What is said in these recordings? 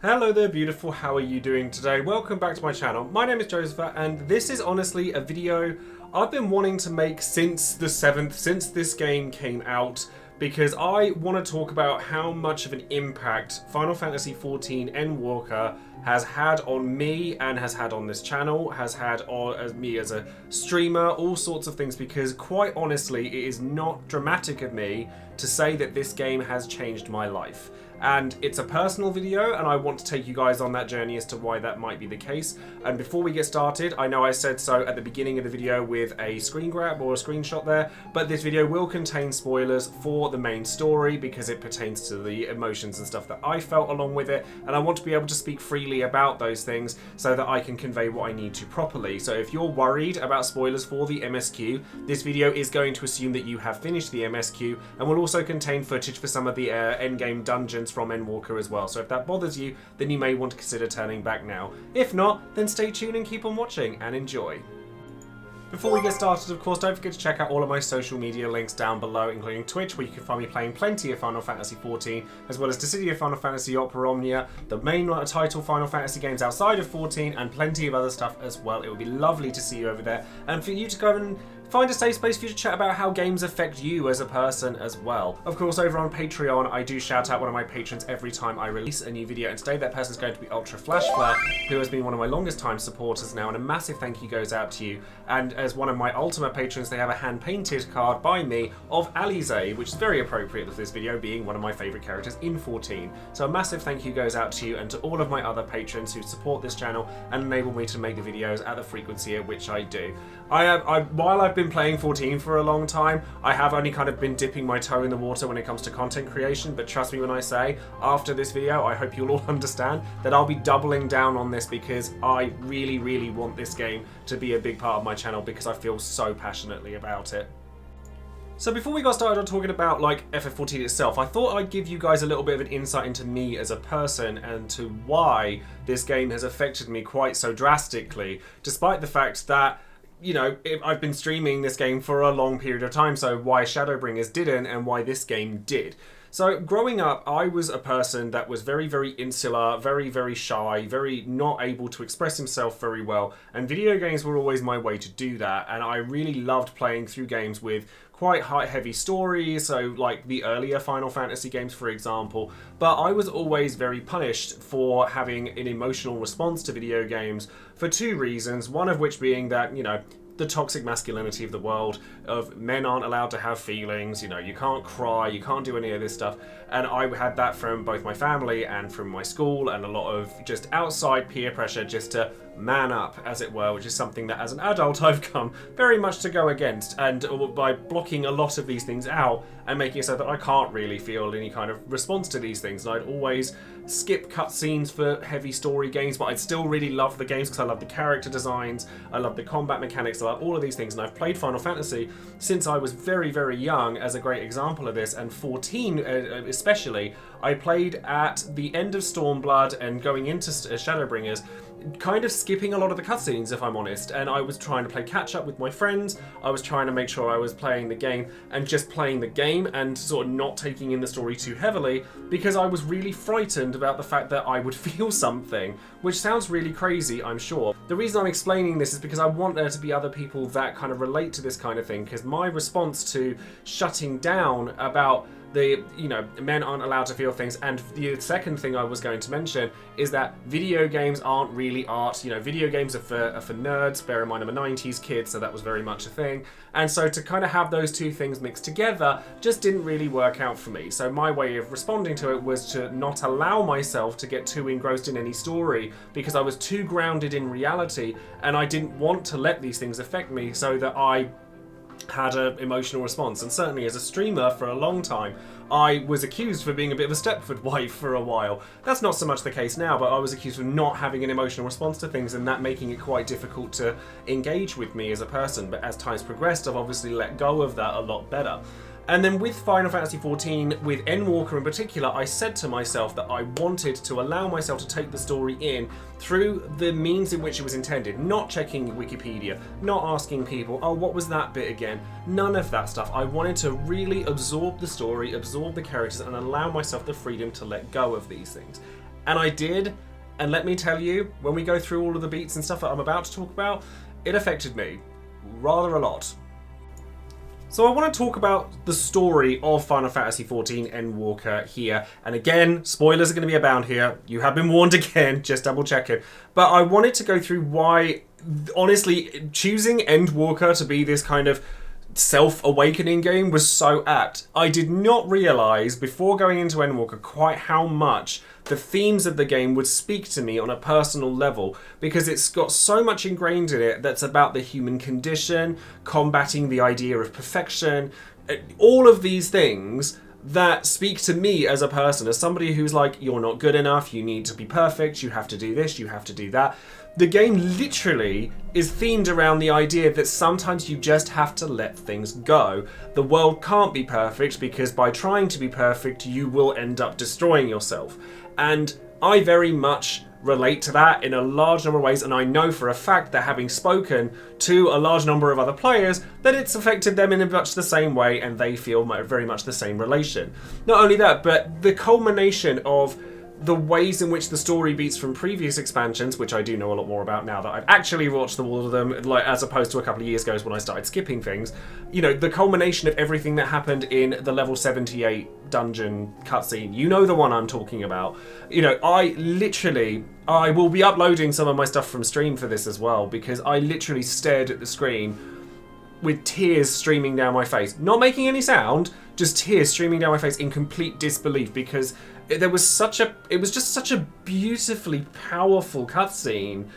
Hello there beautiful, how are you doing today? Welcome back to my channel. My name is Joesephyr and this is honestly a video I've been wanting to make since the 7th, since this game came out, because I want to talk about how much of an impact Final Fantasy XIV Endwalker has had on me and has had on this channel, has had on me as a streamer, all sorts of things, because quite honestly it is not dramatic of me to say that this game has changed my life. And it's a personal video and I want to take you guys on that journey as to why that might be the case. And before we get started, I know I said so at the beginning of the video with a screen grab or a screenshot there, but this video will contain spoilers for the main story because it pertains to the emotions and stuff that I felt along with it, and I want to be able to speak freely about those things so that I can convey what I need to properly. So if you're worried about spoilers for the MSQ, this video is going to assume that you have finished the MSQ and will also contain footage for some of the endgame dungeons from Endwalker as well. So if that bothers you, then you may want to consider turning back now. If not, then stay tuned and keep on watching and enjoy. Before we get started, of course, don't forget to check out all of my social media links down below, including Twitch, where you can find me playing plenty of Final Fantasy XIV, as well as Dissidia Final Fantasy Opera Omnia, the main title Final Fantasy games outside of 14, and plenty of other stuff as well. It would be lovely to see you over there, and for you to go and find a safe space for you to chat about how games affect you as a person as well. Of course, over on Patreon, I do shout out one of my patrons every time I release a new video, and today that person is going to be Ultra Flash Flare, who has been one of my longest time supporters now, and a massive thank you goes out to you. And as one of my Ultima patrons, they have a hand-painted card by me of Alize, which is very appropriate for this video, being one of my favourite characters in 14. So a massive thank you goes out to you and to all of my other patrons who support this channel and enable me to make the videos at the frequency at which I do. While I've been playing 14 for a long time, I have only kind of been dipping my toe in the water when it comes to content creation, but trust me when I say, after this video, I hope you'll all understand that I'll be doubling down on this because I really, really want this game to be a big part of my channel because I feel so passionately about it. So before we got started on talking about like FF14 itself, I thought I'd give you guys a little bit of an insight into me as a person and to why this game has affected me quite so drastically, despite the fact that, you know, I've been streaming this game for a long period of time, so why Shadowbringers didn't and why this game did. So growing up, I was a person that was very, very insular, very, very shy, very not able to express himself very well, and video games were always my way to do that, and I really loved playing through games with quite heavy stories, so like the earlier Final Fantasy games, for example, but I was always very punished for having an emotional response to video games for two reasons, one of which being that, you know, the toxic masculinity of the world, of men aren't allowed to have feelings, you know, you can't cry, you can't do any of this stuff, and I had that from both my family and from my school and a lot of just outside peer pressure just to man up, as it were, which is something that as an adult I've come very much to go against, and by blocking a lot of these things out and making it so that I can't really feel any kind of response to these things, and I'd always skip cutscenes for heavy story games, but I'd still really love the games because I love the character designs, I love the combat mechanics, I love all of these things, and I've played Final Fantasy since I was very, very young as a great example of this, and 14 especially, I played at the end of Stormblood and going into Shadowbringers, kind of skipping a lot of the cutscenes, if I'm honest, and I was trying to play catch up with my friends. I was trying to make sure I was playing the game and just playing the game and sort of not taking in the story too heavily because I was really frightened about the fact that I would feel something, which sounds really crazy, I'm sure. The reason I'm explaining this is because I want there to be other people that kind of relate to this kind of thing, because my response to shutting down about the, you know, men aren't allowed to feel things, and the second thing I was going to mention is that video games aren't really art. You know, video games are for nerds. Bear in mind I'm a 90s kid, so that was very much a thing, and so to kind of have those two things mixed together just didn't really work out for me. So my way of responding to it was to not allow myself to get too engrossed in any story because I was too grounded in reality, and I didn't want to let these things affect me so that I had an emotional response. And certainly as a streamer for a long time, I was accused for being a bit of a Stepford wife for a while. That's not so much the case now, but I was accused of not having an emotional response to things and that making it quite difficult to engage with me as a person. But as time's progressed, I've obviously let go of that a lot better. And then with Final Fantasy XIV, with Endwalker in particular, I said to myself that I wanted to allow myself to take the story in through the means in which it was intended, not checking Wikipedia, not asking people, oh, what was that bit again? None of that stuff. I wanted to really absorb the story, absorb the characters, and allow myself the freedom to let go of these things. And I did, and let me tell you, when we go through all of the beats and stuff that I'm about to talk about, it affected me rather a lot. So I want to talk about the story of Final Fantasy XIV Endwalker here. And again, spoilers are going to be abound here. You have been warned again, just double check it. But I wanted to go through why, honestly, choosing Endwalker to be this kind of self-awakening game was so apt. I did not realise before going into Endwalker quite how much the themes of the game would speak to me on a personal level, because it's got so much ingrained in it that's about the human condition, combating the idea of perfection, all of these things that speak to me as a person, as somebody who's like, you're not good enough, you need to be perfect, you have to do this, you have to do that. The game literally is themed around the idea that sometimes you just have to let things go. The world can't be perfect because by trying to be perfect, you will end up destroying yourself. And I very much relate to that in a large number of ways, and I know for a fact that having spoken to a large number of other players, that it's affected them in much the same way, and they feel very much the same relation. Not only that, but the culmination of the ways in which the story beats from previous expansions, which I do know a lot more about now that I've actually watched all of them, like as opposed to a couple of years ago when I started skipping things. You know, the culmination of everything that happened in the level 78 dungeon cutscene. You know the one I'm talking about. You know, I will be uploading some of my stuff from stream for this as well, because I literally stared at the screen with tears streaming down my face. Not making any sound, just tears streaming down my face in complete disbelief, because it was just such a beautifully powerful cutscene.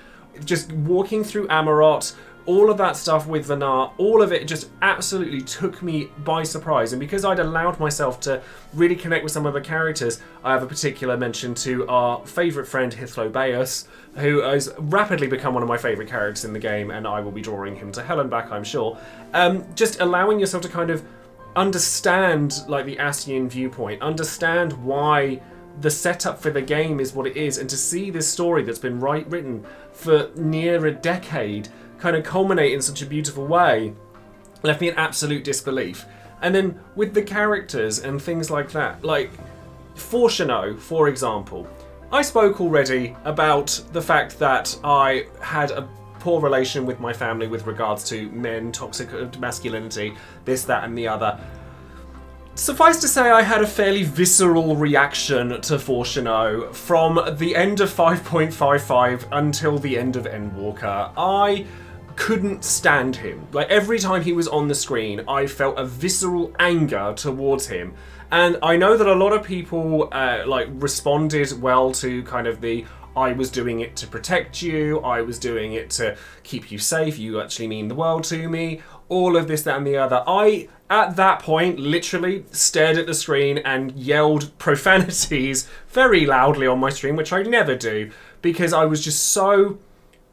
Just walking through Amarot, all of that stuff with Vanar, all of it just absolutely took me by surprise. And because I'd allowed myself to really connect with some of the characters, I have a particular mention to our favourite friend Hythlobaeus, who has rapidly become one of my favourite characters in the game, and I will be drawing him to hell and back, I'm sure. Just allowing yourself to kind of understand like the Ascian viewpoint, understand why the setup for the game is what it is, and to see this story that's been written for near a decade kind of culminate in such a beautiful way left me in absolute disbelief. And then with the characters and things like that, like Forshino, for example, I spoke already about the fact that I had a poor relation with my family with regards to men, toxic masculinity, this, that and the other. Suffice to say, I had a fairly visceral reaction to Forshino from the end of 5.55 until the end of Endwalker. I couldn't stand him. Like, every time he was on the screen, I felt a visceral anger towards him. And I know that a lot of people responded well to kind of the, I was doing it to protect you, I was doing it to keep you safe, you actually mean the world to me, all of this, that and the other. I, at that point, literally stared at the screen and yelled profanities very loudly on my stream, which I never do, because I was just so...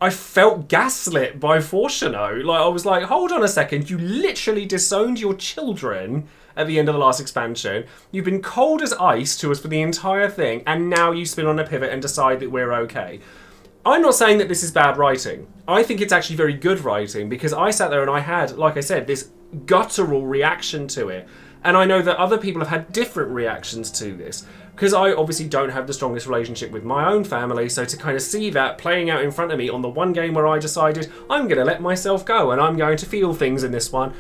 I felt gaslit by Forshino. Like, I was like, hold on a second, you literally disowned your children at the end of the last expansion. You've been cold as ice to us for the entire thing, and now you spin on a pivot and decide that we're okay. I'm not saying that this is bad writing. I think it's actually very good writing, because I sat there and I had, like I said, this guttural reaction to it. And I know that other people have had different reactions to this, because I obviously don't have the strongest relationship with my own family, so to kind of see that playing out in front of me on the one game where I decided I'm going to let myself go and I'm going to feel things in this one,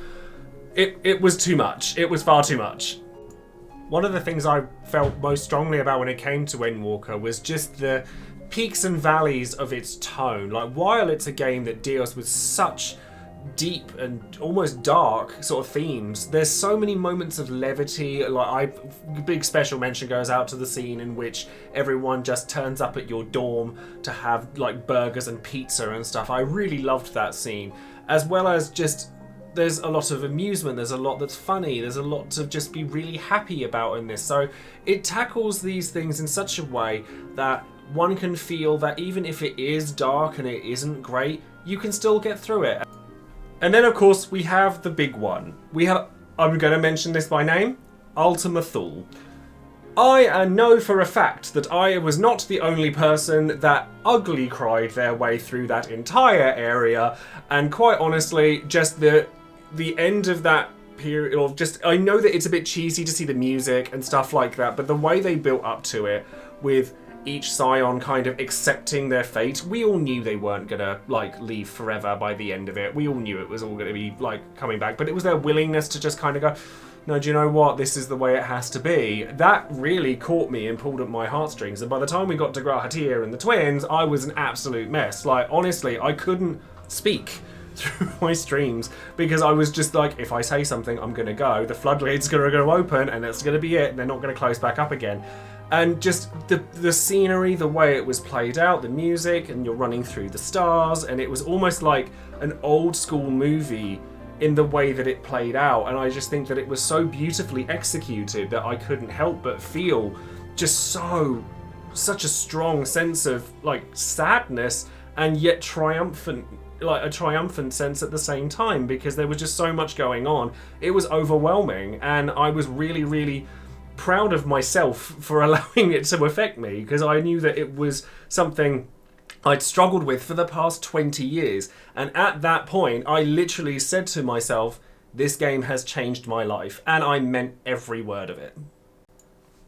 it was too much. It was far too much. One of the things I felt most strongly about when it came to Endwalker was just the peaks and valleys of its tone. Like, while it's a game that deals with such deep and almost dark sort of themes, there's so many moments of levity. Like, big special mention goes out to the scene in which everyone just turns up at your dorm to have like burgers and pizza and stuff. I really loved that scene, as well as just there's a lot of amusement, there's a lot that's funny, there's a lot to just be really happy about in this. So it tackles these things in such a way that one can feel that even if it is dark and it isn't great, you can still get through it. And then, of course, we have the big one. I'm going to mention this by name, Ultima Thule. I know for a fact that I was not the only person that ugly cried their way through that entire area, and quite honestly, just the end of that period, or just, I know that it's a bit cheesy to see the music and stuff like that, but the way they built up to it with each scion kind of accepting their fate. We all knew they weren't gonna like leave forever by the end of it. We all knew it was all gonna be like coming back, but it was their willingness to just kind of go, no, do you know what? This is the way it has to be. That really caught me and pulled at my heartstrings. And by the time we got to Grahatir and the twins, I was an absolute mess. Like, honestly, I couldn't speak through my streams because I was just like, if I say something, I'm going to go. The floodgates are going to go open and that's going to be it. And they're not going to close back up again. And just the scenery, the way it was played out, the music, and you're running through the stars. And it was almost like an old school movie in the way that it played out, and I just think that it was so beautifully executed that I couldn't help but feel just such a strong sense of like sadness and yet triumphant, like a triumphant sense at the same time, because there was just so much going on. It was overwhelming, and I was really, really proud of myself for allowing it to affect me, because I knew that it was something I'd struggled with for the past 20 years. And at that point, I literally said to myself, this game has changed my life. And I meant every word of it.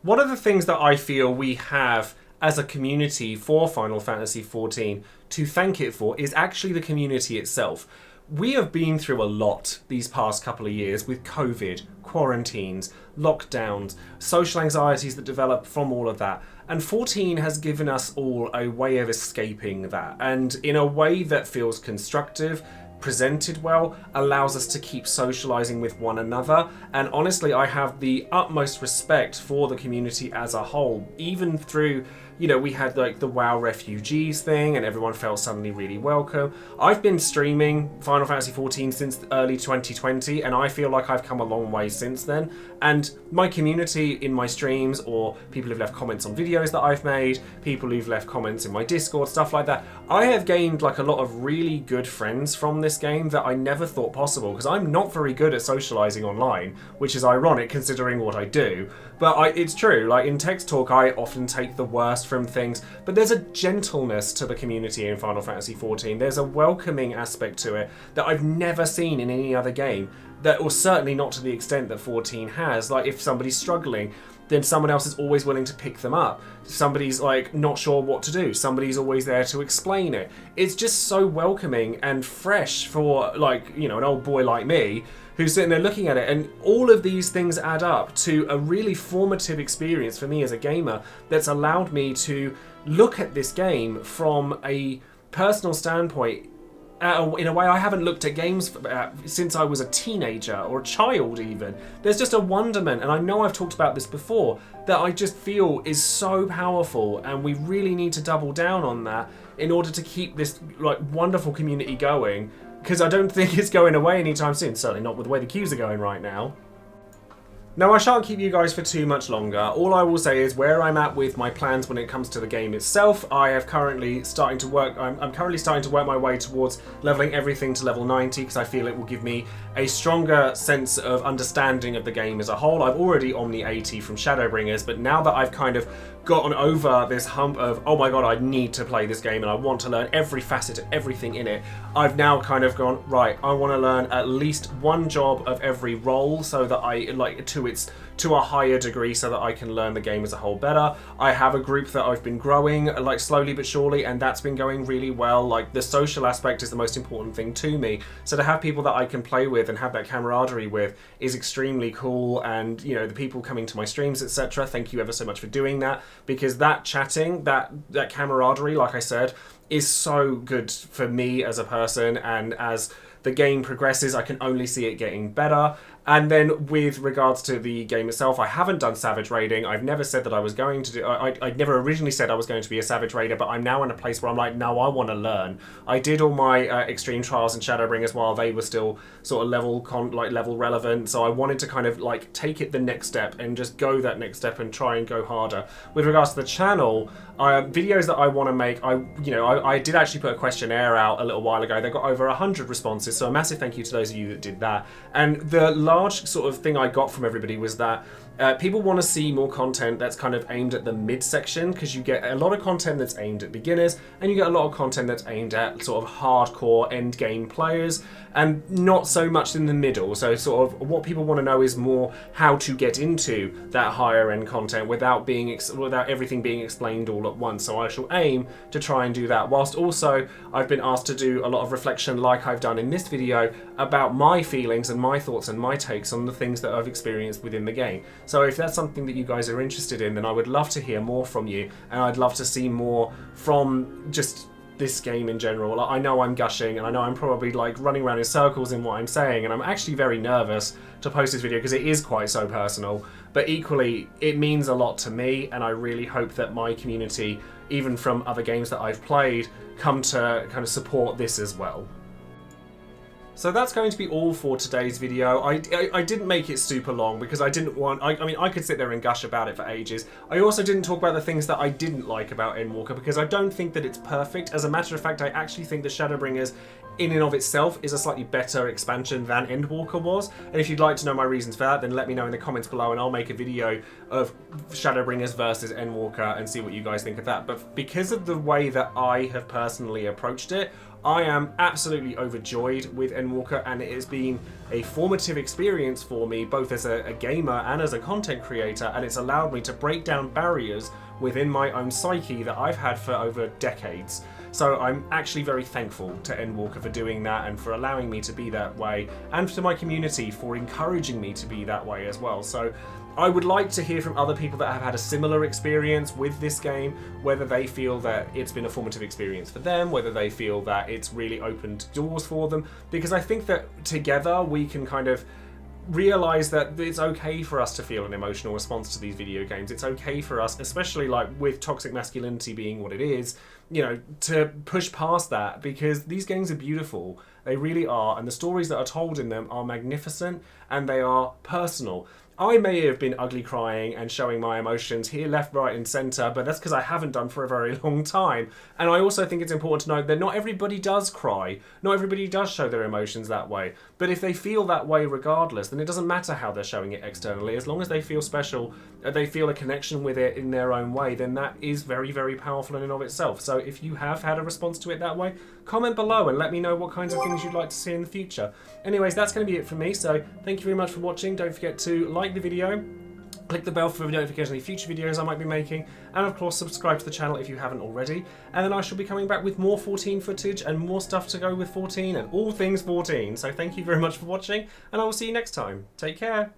One of the things that I feel we have as a community for Final Fantasy XIV to thank it for is actually the community itself. We have been through a lot these past couple of years with COVID, quarantines, lockdowns, social anxieties that develop from all of that. And 14 has given us all a way of escaping that, and in a way that feels constructive, presented well, allows us to keep socialising with one another. And honestly, I have the utmost respect for the community as a whole, even through, you know, we had like the WoW refugees thing and everyone felt suddenly really welcome. I've been streaming Final Fantasy XIV since early 2020 and I feel like I've come a long way since then. And my community in my streams, or people who've left comments on videos that I've made, people who've left comments in my Discord, stuff like that, I have gained like a lot of really good friends from this game that I never thought possible, because I'm not very good at socialising online, which is ironic considering what I do. But it's true, like in text talk I often take the worst from things, but there's a gentleness to the community in Final Fantasy XIV. There's a welcoming aspect to it that I've never seen in any other game, that, or certainly not to the extent that 14 has. Like if somebody's struggling, then someone else is always willing to pick them up. Somebody's like not sure what to do, somebody's always there to explain it. It's just so welcoming and fresh for, like, you know, an old boy like me who's sitting there looking at it, and all of these things add up to a really formative experience for me as a gamer that's allowed me to look at this game from a personal standpoint in a way I haven't looked at games since I was a teenager or a child even. There's just a wonderment, and I know I've talked about this before, that I just feel is so powerful, and we really need to double down on that in order to keep this like wonderful community going, because I don't think it's going away anytime soon, certainly not with the way the queues are going right now. Now, I shan't keep you guys for too much longer. All I will say is where I'm at with my plans when it comes to the game itself. I have currently starting to work. I'm currently starting to work my way towards leveling everything to level 90, because I feel it will give me a stronger sense of understanding of the game as a whole. I've already Omni 80 from Shadowbringers, but now that I've kind of gotten over this hump of, oh my god, I need to play this game and I want to learn every facet of everything in it, I've now kind of gone, right, I want to learn at least one job of every role, so that I, like, to a higher degree, so that I can learn the game as a whole better. I have a group that I've been growing, like, slowly but surely, and that's been going really well. Like, the social aspect is the most important thing to me, so to have people that I can play with and have that camaraderie with is extremely cool. And, you know, the people coming to my streams, etc., thank you ever so much for doing that, because that chatting, that camaraderie, like I said, is so good for me as a person, and as the game progresses, I can only see it getting better. And then with regards to the game itself, I haven't done Savage Raiding. I've never said that I was going to do... I never originally said I was going to be a Savage Raider, but I'm now in a place where I'm like, no, I want to learn. I did all my Extreme Trials and Shadowbringers while they were still sort of level relevant, so I wanted to kind of like take it the next step and just go that next step and try and go harder. With regards to the channel, videos that I want to make, I did actually put a questionnaire out a little while ago. They got over 100 responses, so a massive thank you to those of you that did that. And the large sort of thing I got from everybody was that People want to see more content that's kind of aimed at the midsection, because you get a lot of content that's aimed at beginners, and you get a lot of content that's aimed at sort of hardcore end game players, and not so much in the middle. So sort of what people want to know is more how to get into that higher end content without everything being explained all at once. So I shall aim to try and do that, whilst also I've been asked to do a lot of reflection, like I've done in this video, about my feelings and my thoughts and my takes on the things that I've experienced within the game. So if that's something that you guys are interested in, then I would love to hear more from you, and I'd love to see more from just this game in general. I know I'm gushing, and I know I'm probably like running around in circles in what I'm saying, and I'm actually very nervous to post this video because it is quite so personal, but equally it means a lot to me, and I really hope that my community, even from other games that I've played, come to kind of support this as well. So that's going to be all for today's video. I didn't make it super long because I didn't want... I mean, I could sit there and gush about it for ages. I also didn't talk about the things that I didn't like about Endwalker, because I don't think that it's perfect. As a matter of fact, I actually think that Shadowbringers in and of itself is a slightly better expansion than Endwalker was. And if you'd like to know my reasons for that, then let me know in the comments below, and I'll make a video of Shadowbringers versus Endwalker and see what you guys think of that. But because of the way that I have personally approached it, I am absolutely overjoyed with Endwalker, and it has been a formative experience for me, both as a gamer and as a content creator, and it's allowed me to break down barriers within my own psyche that I've had for over decades. So I'm actually very thankful to Endwalker for doing that and for allowing me to be that way, and to my community for encouraging me to be that way as well. So I would like to hear from other people that have had a similar experience with this game, whether they feel that it's been a formative experience for them, whether they feel that it's really opened doors for them, because I think that together we can kind of realize that it's okay for us to feel an emotional response to these video games. It's okay for us, especially like with toxic masculinity being what it is, you know, to push past that, because these games are beautiful. They really are, and the stories that are told in them are magnificent, and they are personal. I may have been ugly crying and showing my emotions here, left, right and centre, but that's because I haven't done for a very long time. And I also think it's important to note that not everybody does cry. Not everybody does show their emotions that way. But if they feel that way regardless, then it doesn't matter how they're showing it externally. As long as they feel special, they feel a connection with it in their own way, then that is very, very powerful in and of itself. So if you have had a response to it that way, comment below and let me know what kinds of things you'd like to see in the future. Anyways, that's going to be it from me, so thank you very much for watching. Don't forget to like the video, click the bell for notifications of any future videos I might be making, and of course subscribe to the channel if you haven't already. And then I shall be coming back with more 14 footage and more stuff to go with 14 and all things 14. So thank you very much for watching, and I will see you next time. Take care.